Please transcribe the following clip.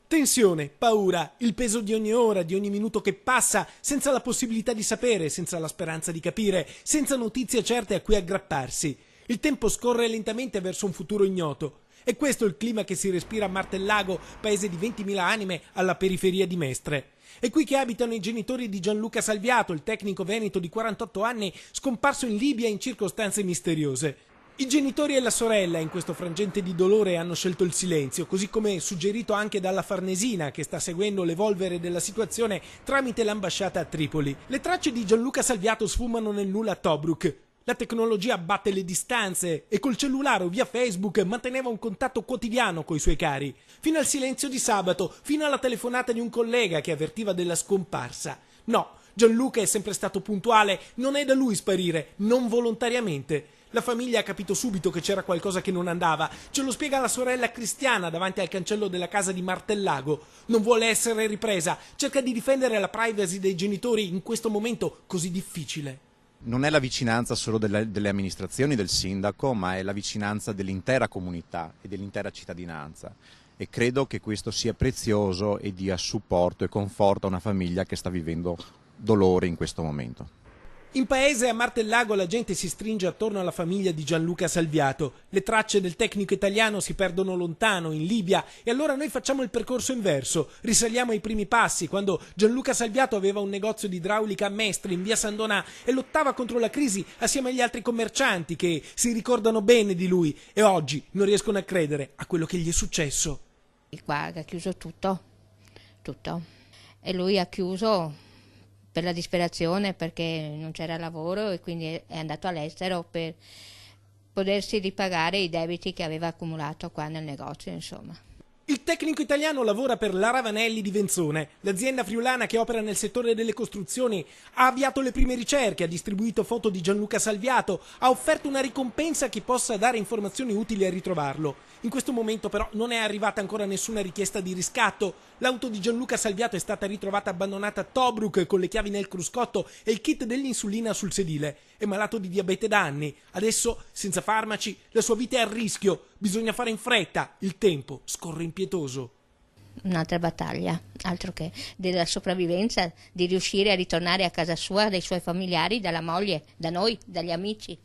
Tensione, paura, il peso di ogni ora, di ogni minuto che passa, senza la possibilità di sapere, senza la speranza di capire, senza notizie certe a cui aggrapparsi. Il tempo scorre lentamente verso un futuro ignoto. E questo è il clima che si respira a Martellago, paese di 20.000 anime alla periferia di Mestre. È qui che abitano i genitori di Gianluca Salviato, il tecnico veneto di 48 anni, scomparso in Libia in circostanze misteriose. I genitori e la sorella in questo frangente di dolore hanno scelto il silenzio, così come suggerito anche dalla Farnesina, che sta seguendo l'evolvere della situazione tramite l'ambasciata a Tripoli. Le tracce di Gianluca Salviato sfumano nel nulla a Tobruk. La tecnologia abbatte le distanze e col cellulare o via Facebook manteneva un contatto quotidiano coi suoi cari, fino al silenzio di sabato, fino alla telefonata di un collega che avvertiva della scomparsa. No, Gianluca è sempre stato puntuale, non è da lui sparire, non volontariamente. La famiglia ha capito subito che c'era qualcosa che non andava. Ce lo spiega la sorella Cristiana davanti al cancello della casa di Martellago. Non vuole essere ripresa, cerca di difendere la privacy dei genitori in questo momento così difficile. Non è la vicinanza solo delle amministrazioni, del sindaco, ma è la vicinanza dell'intera comunità e dell'intera cittadinanza. E credo che questo sia prezioso e dia supporto e conforto a una famiglia che sta vivendo dolore in questo momento. In paese a Martellago la gente si stringe attorno alla famiglia di Gianluca Salviato. Le tracce del tecnico italiano si perdono lontano, in Libia, e allora noi facciamo il percorso inverso. Risaliamo ai primi passi, quando Gianluca Salviato aveva un negozio di idraulica a Mestre, in via San Donà, e lottava contro la crisi assieme agli altri commercianti che si ricordano bene di lui e oggi non riescono a credere a quello che gli è successo. Qua ha chiuso tutto. E lui ha chiuso per la disperazione, perché non c'era lavoro e quindi è andato all'estero per potersi ripagare i debiti che aveva accumulato qua nel negozio, insomma. Il tecnico italiano lavora per la Ravanelli di Venzone. L'azienda friulana che opera nel settore delle costruzioni ha avviato le prime ricerche, ha distribuito foto di Gianluca Salviato, ha offerto una ricompensa a chi possa dare informazioni utili a ritrovarlo. In questo momento però non è arrivata ancora nessuna richiesta di riscatto. L'auto di Gianluca Salviato è stata ritrovata abbandonata a Tobruk con le chiavi nel cruscotto e il kit dell'insulina sul sedile. È malato di diabete da anni. Adesso, senza farmaci, la sua vita è a rischio. Bisogna fare in fretta. Il tempo scorre impietoso. Un'altra battaglia, altro che della sopravvivenza, di riuscire a ritornare a casa sua, dai suoi familiari, dalla moglie, da noi, dagli amici.